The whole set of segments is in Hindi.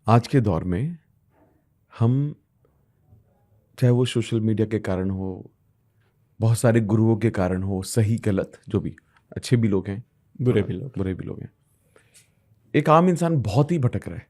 आज के दौर में हम, चाहे वो सोशल मीडिया के कारण हो, बहुत सारे गुरुओं के कारण हो, सही गलत जो भी, अच्छे भी लोग हैं, बुरे भी लोग। बुरे भी लोग हैं, एक आम इंसान बहुत ही भटक रहा है।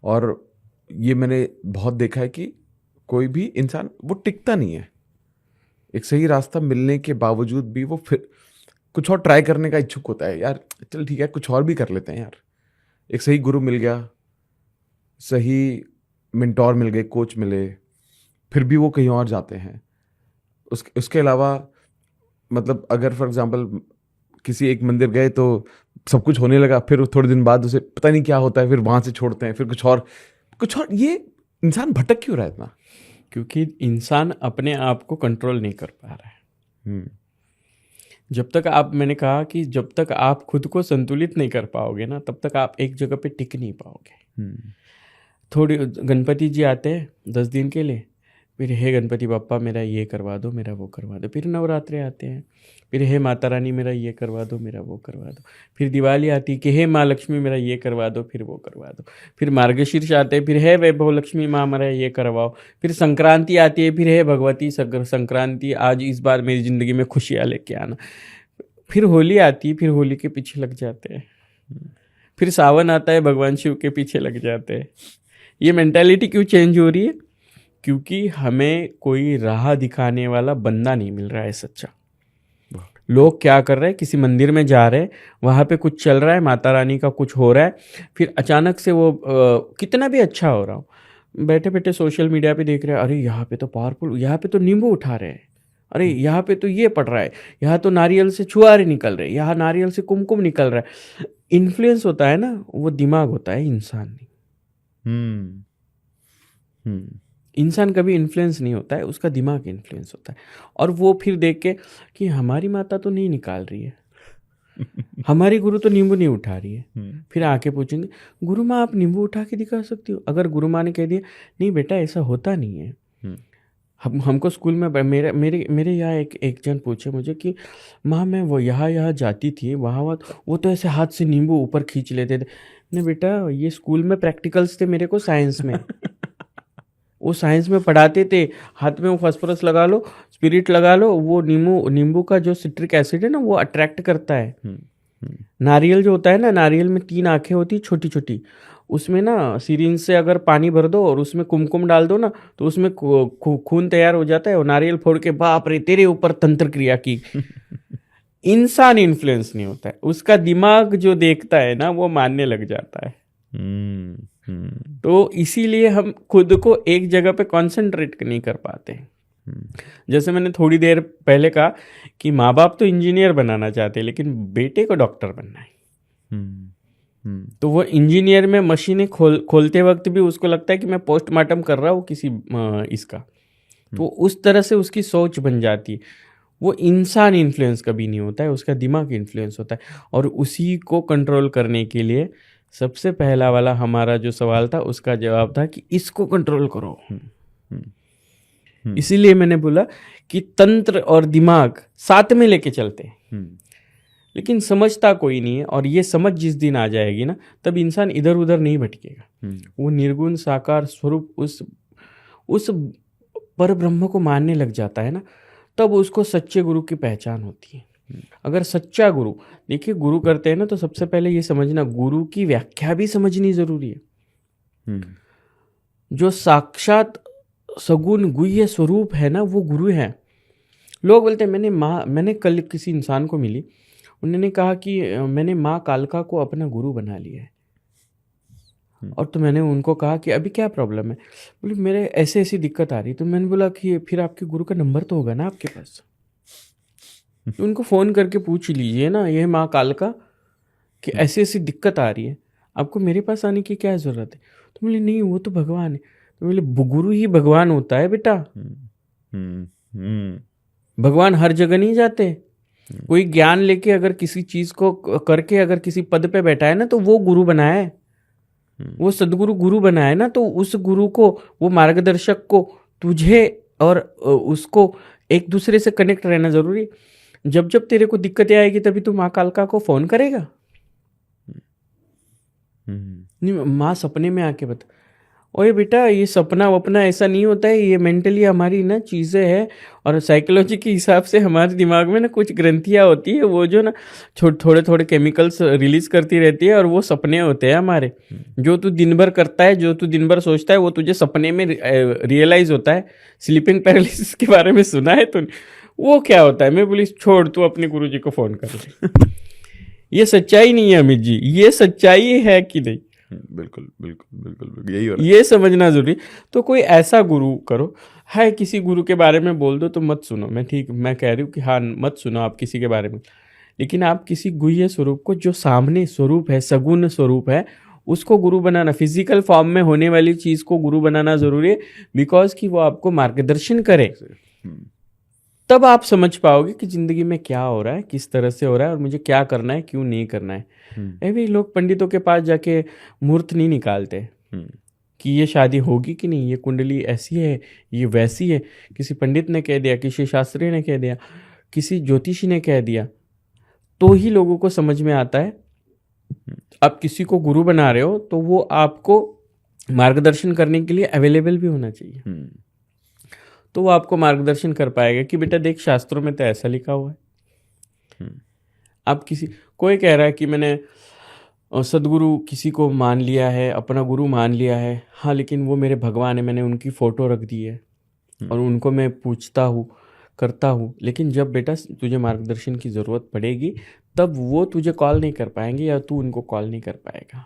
और ये मैंने बहुत देखा है कि कोई भी इंसान वो टिकता नहीं है। एक सही रास्ता मिलने के बावजूद भी वो फिर कुछ और ट्राई करने का इच्छुक होता है। यार चल ठीक है, कुछ और भी कर लेते हैं यार। एक सही गुरु मिल गया, सही मेंटोर मिल गए, कोच मिले, फिर भी वो कहीं और जाते हैं। उसके अलावा मतलब अगर फॉर एग्जांपल किसी एक मंदिर गए तो सब कुछ होने लगा, फिर थोड़े दिन बाद उसे पता नहीं क्या होता है, फिर वहां से छोड़ते हैं, फिर कुछ और। ये इंसान भटक क्यों रहा है इतना? क्योंकि इंसान अपने आप को कंट्रोल नहीं कर पा रहा है। हम्म। जब तक आप, मैंने कहा कि जब तक आप खुद को संतुलित नहीं कर पाओगे ना, तब तक आप एक जगह पे टिक नहीं पाओगे। हम्म। थोड़ी गणपति जी आते हैं 10 दिन के लिए, फिर हे गणपति बप्पा मेरा ये करवा दो, मेरा वो करवा दो। फिर नवरात्रे आते हैं, फिर हे माता रानी मेरा ये करवा दो, मेरा वो करवा दो। फिर दिवाली आती है कि हे माँ लक्ष्मी मेरा ये करवा दो, फिर वो करवा दो। फिर मार्गशीर्ष आते हैं, फिर हे वैभव लक्ष्मी माँ मेरा ये करवाओ। फिर संक्रांति आती है, फिर हे भगवती संक्रांति आज इस बार मेरी ज़िंदगी में खुशियाँ लेके आना। फिर होली आती है, फिर होली के पीछे लग जाते हैं। फिर सावन आता है, भगवान शिव के पीछे लग जाते हैं। ये मेंटालिटी क्यों चेंज हो रही है? क्योंकि हमें कोई राह दिखाने वाला बंदा नहीं मिल रहा है सच्चा। लोग क्या कर रहे हैं, किसी मंदिर में जा रहे हैं, वहाँ पे कुछ चल रहा है, माता रानी का कुछ हो रहा है, फिर अचानक से वो कितना भी अच्छा हो रहा हो, बैठे बैठे सोशल मीडिया पे देख रहे हैं, अरे यहाँ पे तो पावरफुल, यहाँ पे तो नींबू उठा रहे हैं, अरे यहाँ पे तो ये पड़ रहा है, यहाँ तो नारियल से छुआरे निकल रहे हैं, यहाँ नारियल से कुमकुम निकल रहा है। इन्फ्लुएंस होता है ना, वो दिमाग होता है, इंसान नहीं। हम्म। हम्म। इंसान कभी इन्फ्लुएंस नहीं होता है, उसका दिमाग इन्फ्लुएंस होता है। और वो फिर देख के कि हमारी माता तो नहीं निकाल रही है, हमारी गुरु तो नींबू नहीं उठा रही है। फिर आके पूछेंगे, गुरु माँ आप नींबू उठा के दिखा सकती हो? अगर गुरु माँ ने कह दिया नहीं बेटा ऐसा होता नहीं है। हमको स्कूल में मेरे मेरे मेरे यहाँ एक जन पूछे मुझे कि माँ मैं वो यहाँ जाती थी, वहाँ वो तो ऐसे हाथ से नींबू ऊपर खींच लेते थे। नहीं बेटा, ये स्कूल में प्रैक्टिकल्स थे मेरे को साइंस में। वो साइंस में पढ़ाते थे, हाथ में वो फास्फोरस लगा लो, स्पिरिट लगा लो, वो नींबू का जो सिट्रिक एसिड है ना, वो अट्रैक्ट करता है। नारियल जो होता है ना, नारियल में 3 आंखें होती छोटी छोटी, उसमें ना सिरिंज से अगर पानी भर दो और उसमें कुमकुम डाल दो ना, तो उसमें खून तैयार हो जाता है। और नारियल फोड़ के बाप रे तेरे ऊपर तंत्र क्रिया की। इंसान इन्फ्लुएंस नहीं होता है, उसका दिमाग जो देखता है ना वो मानने लग जाता है। तो इसीलिए हम खुद को एक जगह पे कंसंट्रेट नहीं कर पाते। जैसे मैंने थोड़ी देर पहले कहा कि माँ बाप तो इंजीनियर बनाना चाहते हैं, लेकिन बेटे को डॉक्टर बनना है। तो वो इंजीनियर में मशीनें खोलते वक्त भी उसको लगता है कि मैं पोस्टमार्टम कर रहा हूँ किसी इसका। तो उस तरह से उसकी सोच बन जाती है। वो इंसान इन्फ्लुएंस कभी नहीं होता है, उसका दिमाग इन्फ्लुएंस होता है। और उसी को कंट्रोल करने के लिए सबसे पहला वाला हमारा जो सवाल था, उसका जवाब था कि इसको कंट्रोल करो। इसीलिए मैंने बोला कि तंत्र और दिमाग साथ में लेके चलते हैं, लेकिन समझता कोई नहीं है। और ये समझ जिस दिन आ जाएगी ना, तब इंसान इधर उधर नहीं भटकेगा। वो निर्गुण साकार स्वरूप उस पर ब्रह्म को मानने लग जाता है ना, तब उसको सच्चे गुरु की पहचान होती है। अगर सच्चा गुरु, देखिए गुरु करते हैं ना, तो सबसे पहले ये समझना, गुरु की व्याख्या भी समझनी जरूरी है। जो साक्षात सगुण गुह्य स्वरूप है ना, वो गुरु है। लोग बोलते हैं मैंने कल किसी इंसान को मिली, उन्होंने कहा कि मैंने माँ कालका को अपना गुरु बना लिया है। और तो मैंने उनको कहा कि अभी क्या प्रॉब्लम है? बोले मेरे ऐसे ऐसी दिक्कत आ रही। तो मैंने बोला कि फिर आपके गुरु का नंबर तो होगा ना आपके पास, तो उनको फ़ोन करके पूछ लीजिए ना, ये माँ कालका कि ऐसी ऐसी दिक्कत आ रही है, आपको मेरे पास आने की क्या ज़रूरत है? तो बोले नहीं वो तो भगवान है। तो बोले गुरु ही भगवान होता है बेटा। भगवान हर जगह नहीं जाते। कोई ज्ञान लेके अगर किसी चीज़ को करके अगर किसी पद पे बैठा है ना, तो वो गुरु बना है, वो सदगुरु गुरु बना है ना। तो उस गुरु को, वो मार्गदर्शक को, तुझे और उसको एक दूसरे से कनेक्ट रहना जरूरी। जब जब तेरे को दिक्कतें आएगी तभी तू माँ कालका को फोन करेगा। नहीं, माँ सपने में आके बता, ओए बेटा ये सपना वपना ऐसा नहीं होता है, ये मेंटली हमारी ना चीज़ें हैं, और साइकोलॉजी के हिसाब से हमारे दिमाग में ना कुछ ग्रंथियाँ होती है, वो जो ना थोड़े थोड़े केमिकल्स रिलीज करती रहती है, और वो सपने होते हैं हमारे। जो तू दिन भर करता है, जो तू दिन भर सोचता है, वो तुझे सपने में रियलाइज होता है। स्लीपिंग पैरालिसिस के बारे में सुना है तूने? वो क्या होता है? मैं बोली छोड़, तू अपने गुरुजी को फोन कर ले। ये सच्चाई नहीं है अमित जी, ये सच्चाई है कि नहीं? बिल्कुल बिल्कुल बिल्कुल बिल्कुल, यही हो रहा है। ये समझना जरूरी। तो कोई ऐसा गुरु करो, है किसी गुरु के बारे में बोल दो तो मत सुनो। मैं कह रही हूँ कि हाँ मत सुनो आप किसी के बारे में, लेकिन आप किसी गुह्य स्वरूप को, जो सामने स्वरूप है, सगुण स्वरूप है, उसको गुरु बनाना, फिजिकल फॉर्म में होने वाली चीज को गुरु बनाना जरूरी है, बिकॉज कि वो आपको मार्गदर्शन करे। तब आप समझ पाओगे कि जिंदगी में क्या हो रहा है, किस तरह से हो रहा है, और मुझे क्या करना है, क्यों नहीं करना है। अभी लोग पंडितों के पास जाके मुहूर्त नहीं निकालते कि ये शादी होगी कि नहीं, ये कुंडली ऐसी है, ये वैसी है। किसी पंडित ने कह दिया, किसी शास्त्री ने कह दिया, किसी ज्योतिषी ने कह दिया, तो ही लोगों को समझ में आता है। आप किसी को गुरु बना रहे हो तो वो आपको मार्गदर्शन करने के लिए अवेलेबल भी होना चाहिए। तो वो आपको मार्गदर्शन कर पाएगा कि बेटा देख, शास्त्रों में तो ऐसा लिखा हुआ है। आप कोई कह रहा है कि मैंने सदगुरु किसी को मान लिया है, अपना गुरु मान लिया है, हाँ लेकिन वो मेरे भगवान है, मैंने उनकी फ़ोटो रख दी है और उनको मैं पूछता हूँ, करता हूँ, लेकिन जब बेटा तुझे मार्गदर्शन की ज़रूरत पड़ेगी तब वो तुझे कॉल नहीं कर पाएंगे, या तू उनको कॉल नहीं कर पाएगा,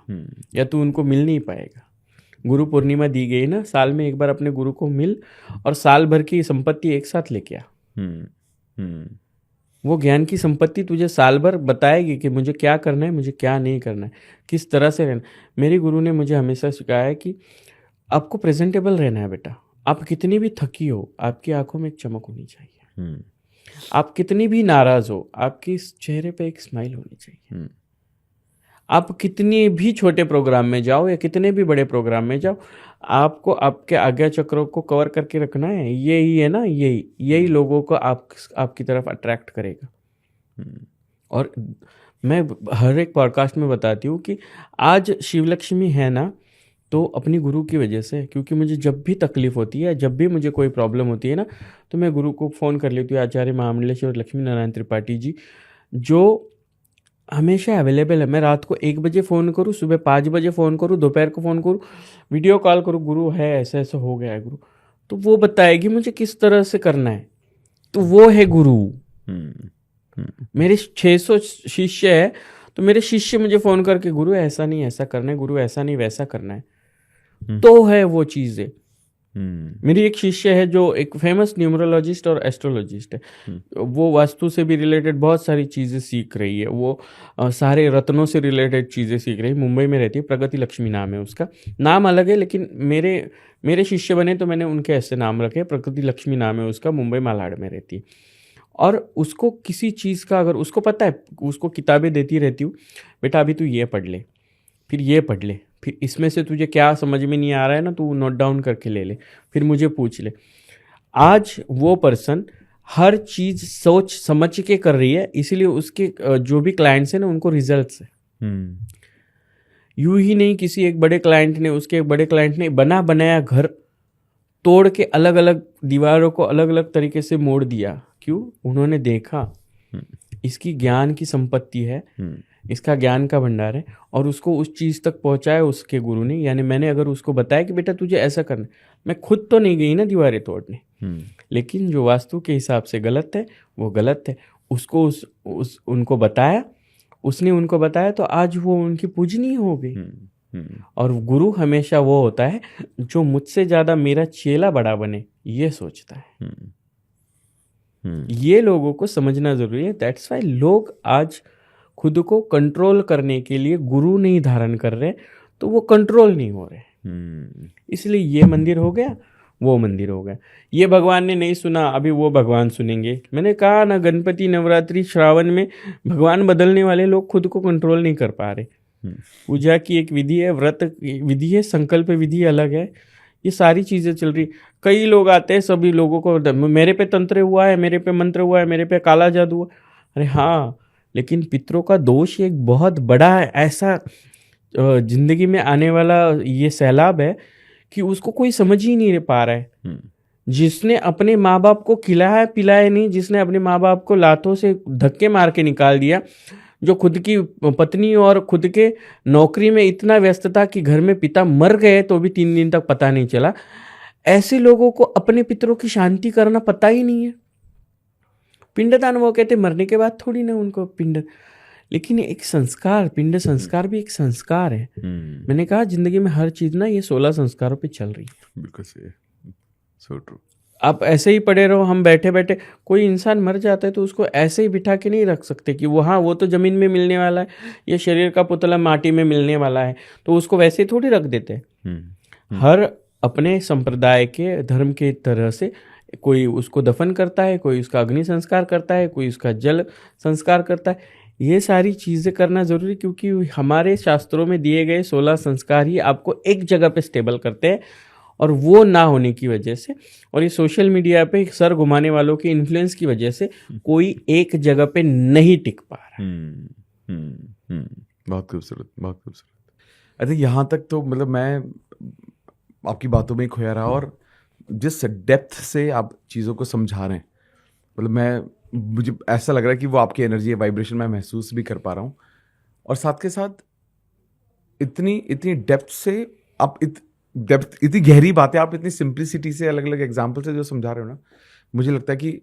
या तू उनको मिल नहीं पाएगा। गुरु पूर्णिमा दी गई ना, साल में एक बार अपने गुरु को मिल और साल भर की संपत्ति एक साथ लेके आ। वो ज्ञान की संपत्ति तुझे साल भर बताएगी कि मुझे क्या करना है, मुझे क्या नहीं करना है, किस तरह से रहना। मेरे गुरु ने मुझे हमेशा सिखाया है कि आपको प्रेजेंटेबल रहना है बेटा। आप कितनी भी थकी हो, आपकी आंखों में एक चमक होनी चाहिए। आप कितनी भी नाराज हो, आपके चेहरे पे एक स्माइल होनी चाहिए। आप कितनी भी छोटे प्रोग्राम में जाओ या कितने भी बड़े प्रोग्राम में जाओ, आपको आपके आज्ञा चक्रों को कवर करके रखना है। यही है ना, यही लोगों को आपकी तरफ अट्रैक्ट करेगा। और मैं हर एक पॉडकास्ट में बताती हूँ कि आज शिवलक्ष्मी है ना, तो अपनी गुरु की वजह से। क्योंकि मुझे जब भी तकलीफ होती है, जब भी मुझे कोई प्रॉब्लम होती है ना, तो मैं गुरु को फ़ोन कर लेती हूँ। आचार्य महामंडलेश्वर लक्ष्मी नारायण त्रिपाठी जी, जो हमेशा अवेलेबल है। मैं रात को 1 बजे फ़ोन करूँ, सुबह 5 बजे फ़ोन करूँ, दोपहर को फ़ोन करूँ, वीडियो कॉल करूँ, गुरु है ऐसा ऐसा हो गया है गुरु, तो वो बताएगी मुझे किस तरह से करना है। तो वो है गुरु। मेरे 600 शिष्य है, तो मेरे शिष्य मुझे फ़ोन करके गुरु ऐसा नहीं ऐसा करना है, गुरु ऐसा नहीं वैसा करना है, तो है वो चीज़ें। मेरी एक शिष्य है जो एक फेमस न्यूमरोलॉजिस्ट और एस्ट्रोलॉजिस्ट है। वो वास्तु से भी रिलेटेड बहुत सारी चीज़ें सीख रही है। वो सारे रत्नों से रिलेटेड चीज़ें सीख रही है। मुंबई में रहती है, प्रगति लक्ष्मी नाम है उसका। नाम अलग है, लेकिन मेरे शिष्य बने तो मैंने उनके ऐसे नाम रखे। प्रगति लक्ष्मी नाम है उसका, मुंबई मालाड में रहती है। और उसको किसी चीज़ का अगर उसको पता है, उसको किताबें देती रहती हूँ, बेटा अभी तू ये पढ़ ले, फिर ये पढ़ ले, फिर इसमें से तुझे क्या समझ में नहीं आ रहा है ना, तू नोट डाउन करके ले ले, फिर मुझे पूछ ले। आज वो पर्सन हर चीज़ सोच समझ के कर रही है, इसीलिए उसके जो भी क्लाइंट्स हैं ना, उनको रिजल्ट्स है। यूं ही नहीं, किसी एक बड़े क्लाइंट ने, उसके एक बड़े क्लाइंट ने बना बनाया घर तोड़ के अलग अलग दीवारों को अलग अलग तरीके से मोड़ दिया। क्यों? उन्होंने देखा इसकी ज्ञान की संपत्ति है, इसका ज्ञान का भंडार है, और उसको उस चीज़ तक पहुंचाया उसके गुरु ने। यानी मैंने अगर उसको बताया कि बेटा तुझे ऐसा करना, मैं खुद तो नहीं गई ना दीवारें तोड़ने, लेकिन जो वास्तु के हिसाब से गलत है वो गलत है, उसको उनको बताया, उसने उनको बताया, तो आज वो उनकी पूजनीय हो गई। और गुरु हमेशा वो होता है जो मुझसे ज़्यादा मेरा चेला बड़ा बने, ये सोचता है। ये लोगों को समझना जरूरी है। दैट्स वाई लोग आज खुद को कंट्रोल करने के लिए गुरु नहीं धारण कर रहे, तो वो कंट्रोल नहीं हो रहे। इसलिए ये मंदिर हो गया, वो मंदिर हो गया। ये भगवान ने नहीं सुना, अभी वो भगवान सुनेंगे। मैंने कहा ना, गणपति, नवरात्रि, श्रावण में भगवान बदलने वाले लोग खुद को कंट्रोल नहीं कर पा रहे। पूजा की एक विधि है, व्रत विधि है, संकल्प विधि अलग है, ये सारी चीज़ें चल रही। कई लोग आते हैं, सभी लोगों को मेरे पे तंत्र हुआ है, मेरे पे मंत्र हुआ है, मेरे पे काला जादू हुआ। अरे हाँ, लेकिन पितरों का दोष एक बहुत बड़ा ऐसा जिंदगी में आने वाला ये सैलाब है कि उसको कोई समझ ही नहीं पा रहा है। जिसने अपने माँ बाप को खिलाया पिलाया नहीं, जिसने अपने माँ बाप को लातों से धक्के मार के निकाल दिया, जो खुद की पत्नी और खुद के नौकरी में इतना व्यस्त था कि घर में पिता मर गए तो भी 3 दिन तक पता नहीं चला, ऐसे लोगों को अपने पितरों की शांति करना पता ही नहीं है। पिंडदान वो कहते मरने के बाद थोड़ी ना उनको पिंड, लेकिन एक संस्कार, पिंड संस्कार भी एक संस्कार है। मैंने कहा जिंदगी में हर चीज ना ये 16 संस्कारों पे चल रही है। बिल्कुल सही, सो ट्रू। आप ऐसे ही पड़े रहो, हम बैठे बैठे, कोई इंसान मर जाता है तो उसको ऐसे ही बिठा के नहीं रख सकते कि वो, हाँ वो तो जमीन में मिलने वाला है, ये शरीर का पुतला माटी में मिलने वाला है, तो उसको वैसे ही थोड़ी रख देते हैं। हर अपने संप्रदाय के धर्म के तरह से कोई उसको दफन करता है, कोई उसका अग्नि संस्कार करता है, कोई उसका जल संस्कार करता है। ये सारी चीज़ें करना ज़रूरी, क्योंकि हमारे शास्त्रों में दिए गए 16 संस्कार ही आपको एक जगह पे स्टेबल करते हैं। और वो ना होने की वजह से, और ये सोशल मीडिया पे सर घुमाने वालों के इन्फ्लुएंस की वजह से कोई एक जगह पे नहीं टिक पा रहा। बहुत खूबसूरत, बहुत खूबसूरत। आई थिंक यहाँ तक तो मतलब मैं आपकी बातों में ही खोया रहा, और जिस डेप्थ से आप चीज़ों को समझा रहे हैं, मतलब मुझे ऐसा लग रहा है कि वो आपकी एनर्जी, वाइब्रेशन मैं महसूस भी कर पा रहा हूँ। और साथ के साथ इतनी डेप्थ से आप इतनी गहरी बातें आप इतनी सिंप्लिसिटी से, अलग अलग एग्जाम्पल से जो समझा रहे हो ना, मुझे लगता है कि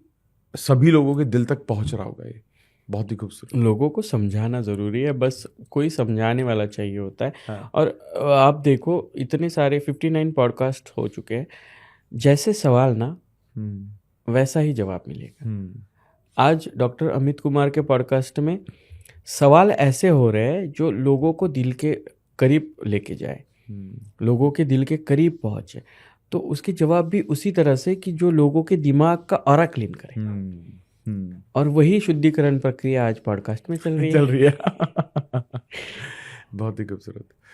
सभी लोगों के दिल तक पहुंच रहा होगा। ये बहुत ही खूबसूरत। लोगों को समझाना ज़रूरी है, बस कोई समझाने वाला चाहिए होता है। हाँ। और आप देखो इतने सारे 59 पॉडकास्ट हो चुके हैं, जैसे सवाल ना वैसा ही जवाब मिलेगा। आज डॉक्टर अमित कुमार के पॉडकास्ट में सवाल ऐसे हो रहे हैं जो लोगों को दिल के करीब लेके जाए, लोगों के दिल के करीब पहुंचे, तो उसके जवाब भी उसी तरह से कि जो लोगों के दिमाग का ऑरा क्लीन करे। और वही शुद्धिकरण प्रक्रिया आज पॉडकास्ट में चल रही है। बहुत ही खूबसूरत।